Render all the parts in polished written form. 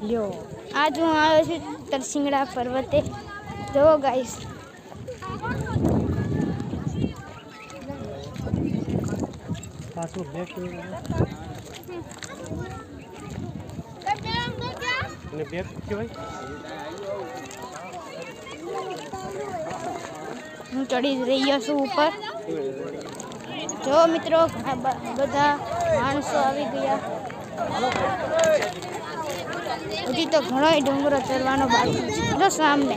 લ્યો આજ હું આવ્યો છું તરસિંગડા પર્વતે. જો ગાઈસ પાછું બેક અને બેક કહેવાય. હું ચડી રહ્યો છું ઉપર. જો મિત્રો બધા માણસો આવી ગયા. હજી તો ઘણો ડુંગરો ચડવાનો બાકી છે. જો સામે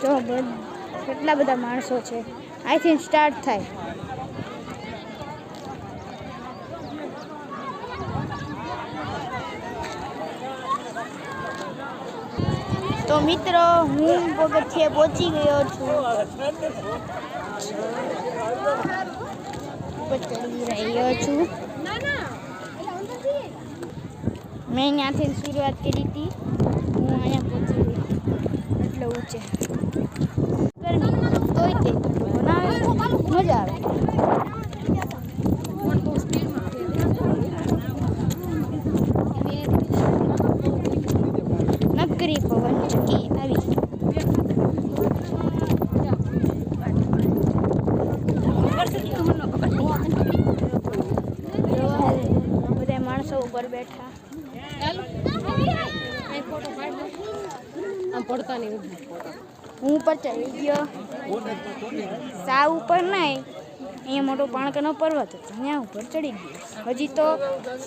જો કેટલા બધા માણસો છે. અહીંથી સ્ટાર્ટ થાય. તો મિત્રો હું પગથિયે પહોંચી ગયો છું. ચડી રહ્યો છું. મેં અહીંયાથી શરૂઆત કરી હતી. હું અહીંયા પહોંચી ગયો. એટલે ઊંચે ગરમી તોય તે બનાવે મજા આવે. નકરી પવન ચકી આવી. બધા માણસો ઉપર બેઠા. હું ઉપર ચડી ગયો. સાવ ઉપર નહીં, અહીંયા મોટો પાણકાનો પર્વત હતો, ત્યાં ઉપર ચડી ગયો. હજી તો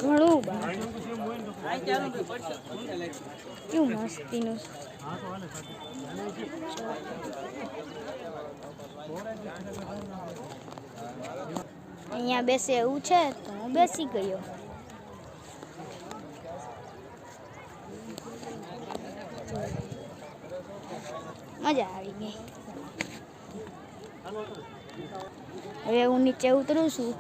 ઘણું બહાર. કેવું મસ્તીનું. અહીંયા બેસે એવું છે તો હું બેસી ગયો. મજા આવી ગઈ. હવે હું નીચે ઉતરું છું.